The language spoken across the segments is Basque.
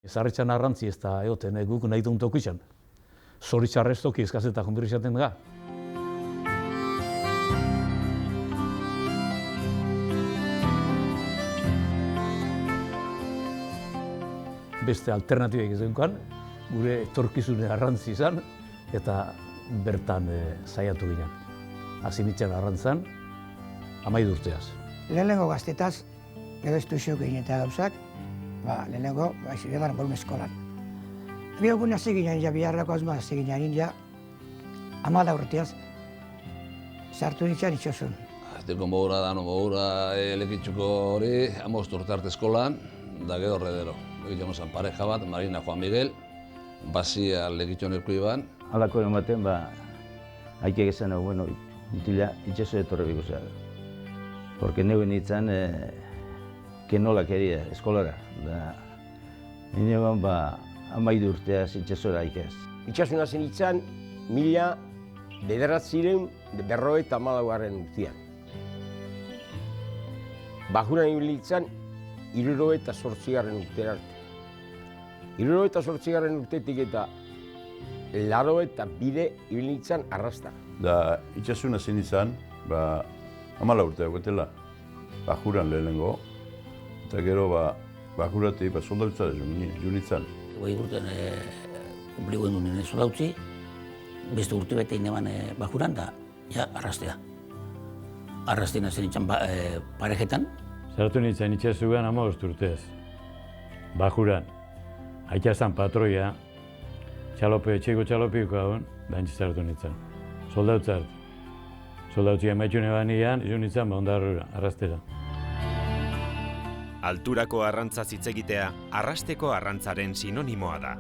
Zarretxan arrantzi ez da egoten, guk nahi duen toku izan. Zoritxarrez toki eskazeta jonbirri izaten da. Beste alternatibek ez duenkan, gure etorkizune arrantzi izan, eta bertan saiatu ginen. Hasi nintzen arrantzan, 12 urteaz. Lehenengo gaztetaz, edo estuizio ginen eta gauzak, lehenengo, ziregan borun eskolan. Biogun hasi ginen, biharrako azma hasi ginen, 14 urteaz, sartu nintzen itxosun. Azteko mogura da, mogura elekitxuko hori, 15 urte arte eskolan, da gero horredero. Egiten zan pareja bat, Marina Juan Miguel, bazia lekitxon erku iban. Halako ematen, haikek esan, bueno, itila itxaso etorre biko zera. Porque neuen nintzen, que nola quería, eskolara. Ninean, 12 urteaz itxasora haikez. Itxasuna zen nintzen, 1954 urtean. Bajuran ibili nintzen, 68 urtera arte. 68 urtetik eta 82 ibili nintzen arrasta. Da itxasuna zen izan, 14 urtea gotela, bajuran lehenengo. Eta gero, bajuratik soldautza junitzen. 20 urtean kumpligo nuen soldautzi, beste urte bete ineban bajuran da, ja, arrastea. Arrastena zen nintzen parejetan. Sartu nintzen itxasugan 15 urteaz. Bajuran, haitazan patroia, txeko txalopiko hauen, dantzi sartu nintzen. Soldautza hartu. Soldautzi amaitxune banian, junitzen ondarrura, arrastera. Alturako arrantza hitz egitea arrasteko arrantzaren sinonimoa da.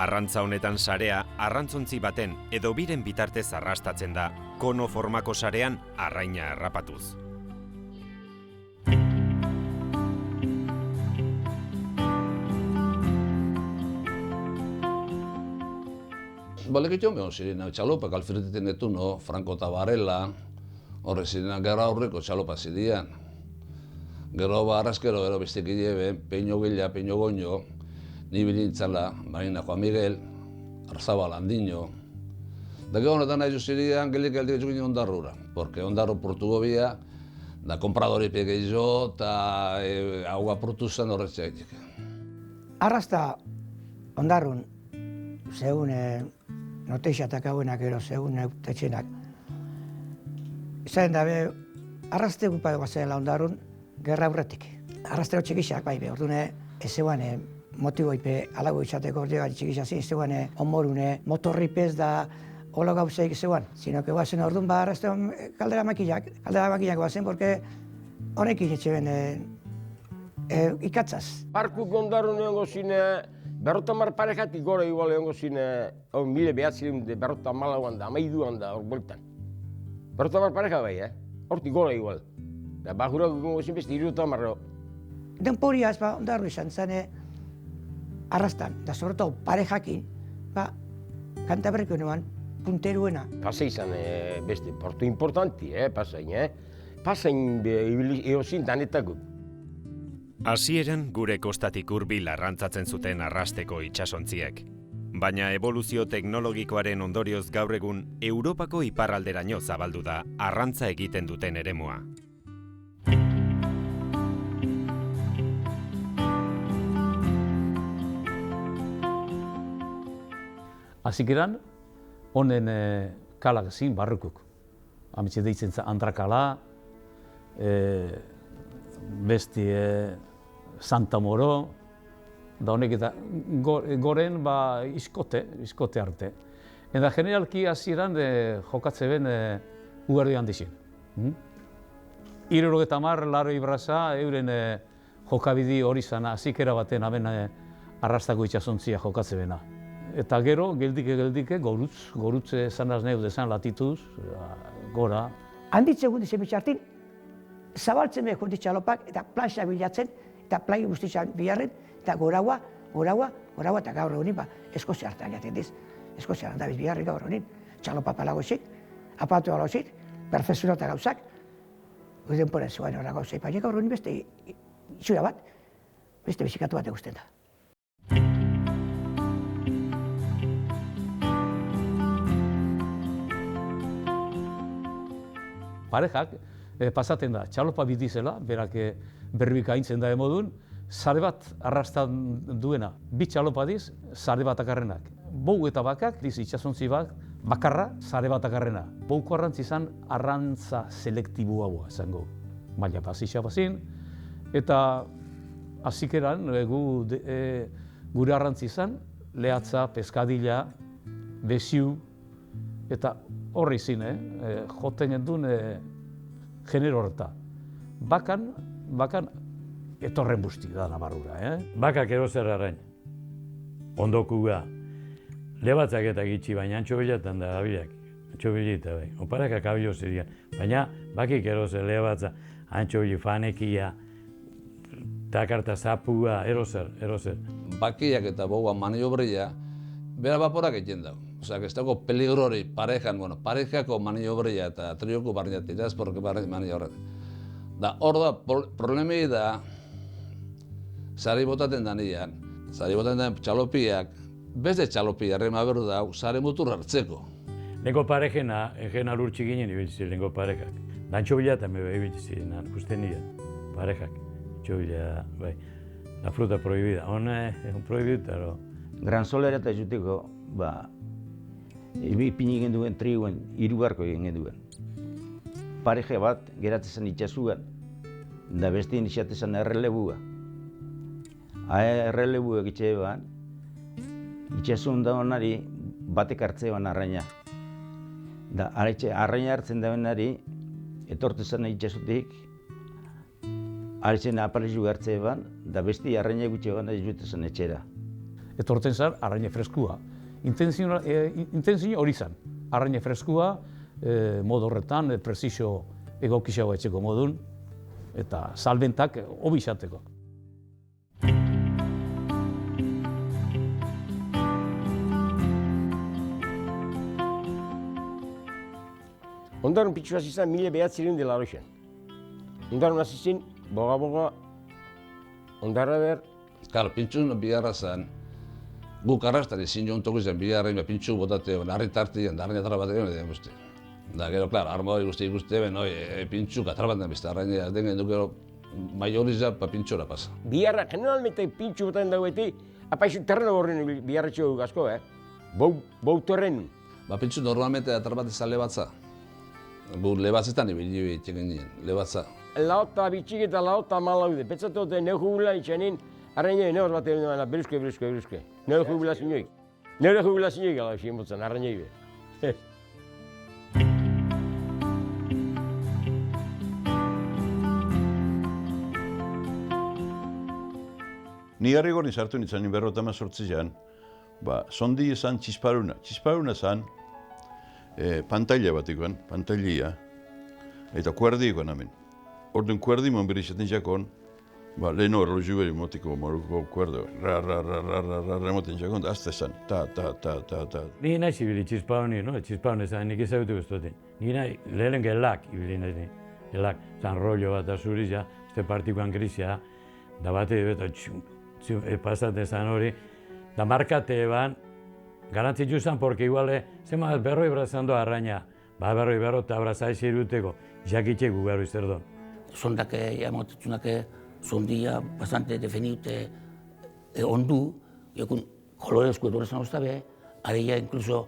Arrantza honetan sarea arrantzontzi baten edo biren bitartez arrastatzen da, kono formako sarean arraina harrapatuz. Lekitxon behon ziren, txalopak alfirteten etu, Franco eta Varela, horre ziren gara aurreko txalopa zidean. Gero arrazkero, bestek idebe, Peño Gila, Peño Goño, ni bilintzala, Marina Juan Miguel, Arzabal Andino. Da gero honetan nahi zuzirian, gelik aldik ginen ondarrura, porque ondarro portu gobia, da kompradori pekeizo, eta agua portuzan horretzaitik. Arrasta ondarrun, segun noteixatak hauenak ero, segun eutetxenak. Zain dabe, arraste gupa guazela ondarrun, gerra aurretik. Arrastero txikixak, ordune, ez zegoen motiboipe alago izateko ordegat txikixak zin, ez zegoen onmorune, motorripez da hola gauzeik zegoen. Sino que guazen orduan arrastero kaldera makinak guazen, porque honekin etxeben ikatzaz. Parkuk ondarrun egongo zine, 50 parejatik gora igual egongo zine, 1954 da, 12an da, hor bueltan. 50 pareja bai, hortik gora igual. Da bajurak egongo zin beste 30. Denporiaz ondarru izan zen arrastan, da sobretoa parejakin, Kantaberriko neban punteruena. Pasa izan beste portu importanti, pasain, pasain eozin danetakut. Hasieran gure kostatik hurbil arrantzatzen zuten arrasteko itsasontziek. Baina eboluzio teknologikoaren ondorioz gaur egun Europako iparralderaino zabaldu da arrantza egiten duten eremua. Hasikeran, honen kalak zin barrukuk. Amitxe deitzen za Andrakala, besti Santa Moro, da honek eta goren izkote arte. Eta generalki hasieran jokatze ben ugarri handizin. 70 laro ibraza, euren jokabidi hori zan hasikera baten aben arrastako itxasontzia jokatze bena. Eta gero, geldike, gorutz zanaz neud ezan latituz, gora. Handitze gundizien bitxartin, zabaltzen behar jundi txalopak eta planxa bilatzen, eta plai guztitzan biharren, eta goraua, eta gaur egunin, Eskozia hartan jaten diz. Eskozia handabiz biharri gaur egunin. Txalopa palagozik, apatu alagozik, perfezura eta gauzak. Denporen zuen hori gauzak, baina gaur egunin beste itxura bat. beste bizikatu bat egusten da. Parejak pasaten da, txalopa bitizela, berak berbik aintzen da emodun, sare bat arrastan duena, bi txalopa diz, sare bat akarrenak. Bou eta bakak, diz itxasontzi bat, bakarra, sare bat akarrena. Bouko arrantzi izan, arrantza selektiboa izango. Maila pasitxa bazin, eta azikeran, gure arrantzi izan, lehatza, peskadila, besiu, eta horri zin, joten gendun genero horreta. Bakan etorren busti da Navarrura. Bakak erozer arain, ondokua, lebatzak eta gitxi, baina antxobilatan da abiak, antxobilita bai, oparakak abilo zirian, baina bakik erozer lebatza, antxobili fanekia, takarta zapua, erozer. Bakiak eta boua maniobria, bera baporak egiten dago. Osea, ez dago peligrori parejan, parejako maniobria eta trioko barriat iraz, porque maniobra. Da, hor da, problemei da, sari botaten danian, sari botaten den txalopiak, beste txalopi harrema berdu da, sari mutur hartzeko. Lengo parejena, egena lurtsi ginen ibiltzi lengo parejak. Dantxobila eta mebe ibiltzi, ikusten nire, parejak. Txobila, bai, la fruta prohibida. Hona, prohibida, Gran Solera eta juteko, ipini egin duen triguen, hirugarko egin duen. Pareja bat geratzen itxasuan, da bestien itxatzen errelebua. Errelebua egitxe eban, itxasun da honari batek hartzean arraina. Da arraina hartzen da honari, etortezen itxasutik, haritzen aparizu hartzean, da besti arraina gutxe eban da jutezen etxera. Etorten zar, arraina freskua. Intentzio hori zan. Arraina freskua, modu horretan, presizio egokisago etxeko modun, eta salbentak hobi izateko. Ondarun pitxu hasi zen 1908. Ondarun hasi zen, boga, ondarra ber. Karo, pintxun bigarra zen, guk arrastari zin joan toku zen bigarra, pintxu botate, harri tartien, da arraina bat egin edo guzti. Da, gero, klar, arma hori guzti ikuste, pintxu katrabaten beste arraina, den gendu gero, maioriza, pintxora pasa. Bigarra, generalmente pintxu botaten dago beti, apaixu terreno horren bigarra txo asko, Bou terren. Pintxu normalmente atrabate zan lebatza. Gu lebatzetan ibili txegen nien, lebatza. Laota bitxik eta laota malaude. Pentsatu dute neu jubilan itxanin, arrainei nehoz bat egin duena, beruske. Neu jubilazioik. Neu jubilazioik gala xien botzen, arrainei be. Ni harrigorin sartu nintzen, 1948an, sondi esan txisparuna. Txisparuna zan, pantaila batikoan, pantailia, eta kuerdikoan hemen. Orduan kuerdimon berizaten jakon, lehen hor juberi motiko moruko kuerdo, remoten jakon, azte esan, ta. Ni nahi zibili txispauni, txispauni zan nik ezagutu guztotin. Ni nahi lehen gelak ibili nahi, gelak, zan rollo bat azuriz, este partikoan krisia, da bate beto pasaten zan hori, da markate eban, garantzitu zan, porque iguale, zema berroi brazando arraina, berroi eta brazaiz iruteko, jakitxe gu berroi zer don. Sondak motetzunak sondia bastante definiute ondu, jokun kolorezko edo zan oztabe, adeia inkluso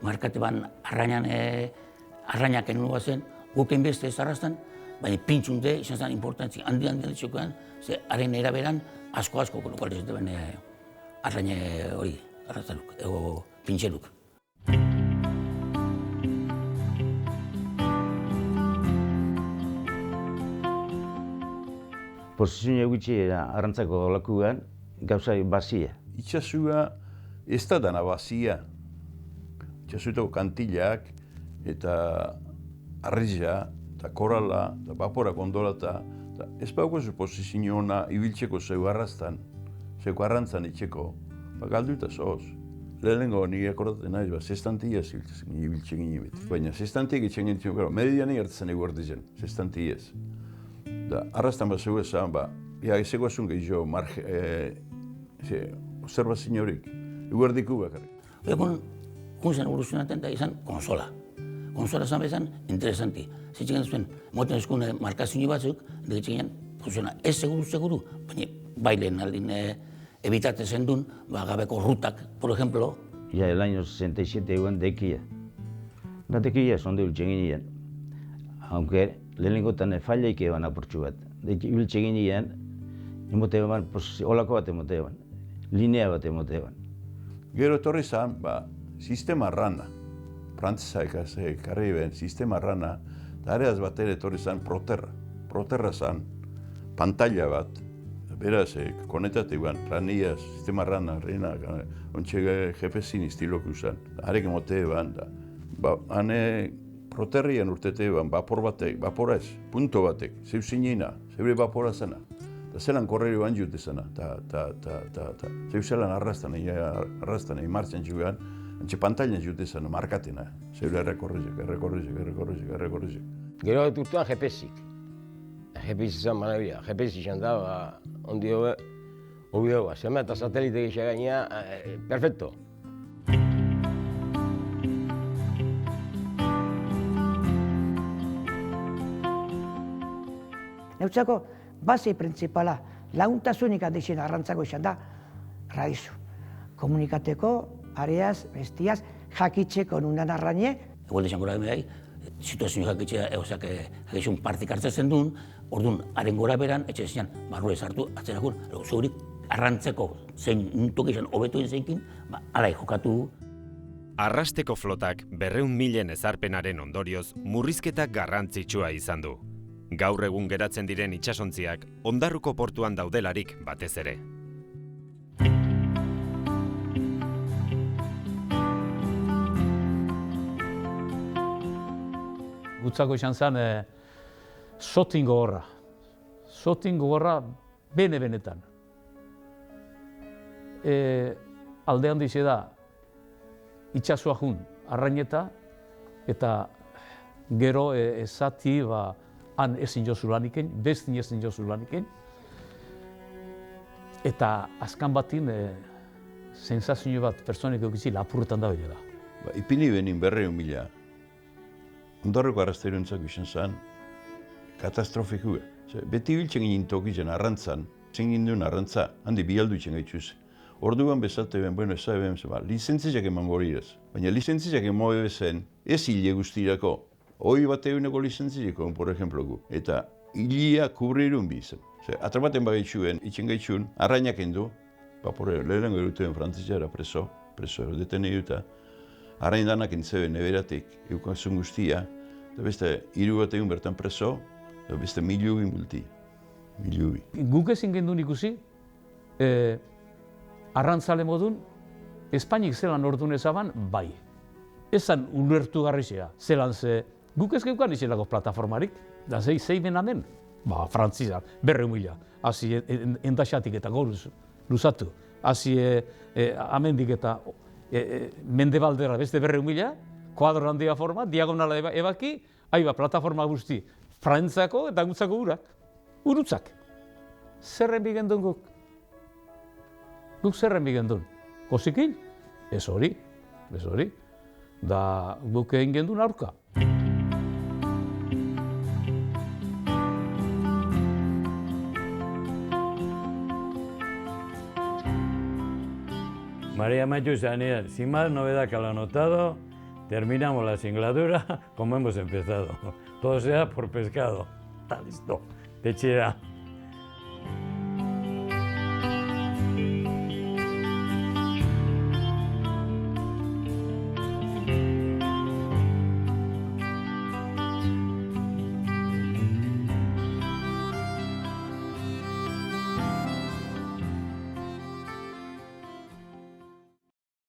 markate ban arrainak enua zen, guken beste ez arrastan, baina pintxunde izan zen importantzi handi txokoan, ze haren eraberan asko kolokal ez duen arraina hori, arrastaluk, ego pintxeluk. Posizioa gutxi arrantzako olakuan gauza bazia. Itxasua ez da dana bazia. Itxasuetako kantilak eta arrizia, eta korala, eta baporak ondolata, ez baukozu posizio ona ibiltzeko zeu arrastan, zeu arrantzan itxeko, galdu eta zoz. Lehenengo nire akordaten nahi, zestantiaz ibiltzen ginen beti. Baina zestantiak itxen ginen, median hartzen egu hartzen, zestantiaz. Da, arrastan bat zeu esan, ezegoazun gehiago, observazio horik, eguerdiku bakarrik. Egon, zen evoluzionaten da izan konsola. Konsola zan bezan, interesanti. Zitziken zuen, moten eskune markazio batzuk, digitzenean, funciona, ez seguru, baina bailen aldin ebitatzen duen, gabeko rutak, por ejemplo. Ya el año 67 egon dekia. Da dekia sonde ultzen ginean. Aunque lehenengotan fallaik eban apurtxu bat. Ultzen ginean, emote eban, olako bat emote eban. Linea bat emote eban. Gero etorri zan, sistema rana. Frantzesa ekarri ben, sistema rana. Eta areaz bat ere etorri zan proterra. Proterra zan, pantalla bat. Beraz, konetatik ban, raniaz, sistema rana, ontxe jefezin iztilok usan. Arek emote eban, hane proterrian urtete eban, vapor batek, vapora ez, punto batek, zeu zinina, zeure vapora zena. Eta zelan korreri ban jute zena, zeu zelan arrastan egin martxan txugan, antxe pantailan jute zena, markatena, zeure errekorrizek. Gero bat urtuan jepezik. Jepezik izan manabila, jepezik izan da, ondi hobi dugu, zema eta satelite gisa gainea, perfecto. Neutzako, base principala, launtasunik handixen arrantzako izan da, raizu. Komunikateko, areaz, bestiaz, jakitzeko nunan arraine. Egualde izan gora behai, situazio jakitzea, jakizun partik hartzen duen, orduan, haren gora beran, etxe zian, barruez hartu, atzerakun, zeurik arrantzeko zein toki izan hobetu zeinkin, alai jokatu. Arrasteko flotak 200.000 ezarpenaren ondorioz murrizketak garrantzitsua izan du. Gaur egun geratzen diren itsasontziak Ondarruko portuan daudelarik batez ere. Gutzako izan zen sotingo horra. Sotingo horra bene-benetan. Alde handize da itxasua jun arraineta eta gero ezati han ezin jozu laniken, bestin ezin jozu laniken. Eta azkan batin sensazio bat pertsonik eukitzi lapurretan da bile da. Ipini benin 200.000. Ondarruko arrastairontzak izan zen katastrofikua. Beti biltzen ginen tokitzen arrantzan, zen ginen arrantza, handi bialdu itzen gaituz. Orduan bezate ben, bueno, ez da ben, lizentziak eman gorirez. Baina lizentziak eman bezen, ez hile guztirako. Hoi bat eguneko lizentziako, por ejemplo, gu. Eta hilia kubrirun bizen. Atrapaten bagaitxuen, itzen gaitxun, arrainak endu, lehenengo erutuen frantzisara preso detene duta, arrain danak entzeben neberatik, eukazun guztia, eta beste, 3 bat egun bertan preso, eta beste 1.000 multi. 1.000. Guk ezin gendun ikusi, arrantzale modun, Espainik zelan ordun ezaban, bai. Ezan ulertu garrizea, zelan ze, guk ez geukan izelako plataformarik, da zei benamen, frantzizan, 200.000, hazi endaxatik eta goruz luzatu, hazi amendik eta mendebaldera beste 200.000, kuadro handia forma, diagonala ebaki, plataforma guzti, frantzako eta gutzako urutzak. Zerren bigendun guk? Guk zerren bigendun? Kosikil? Ez hori. Da guk egin gendun aurka. María Machu Saniel, sin más novedad que lo anotado, terminamos la singladura como hemos empezado. Todo sea por pescado. Está listo. Techera.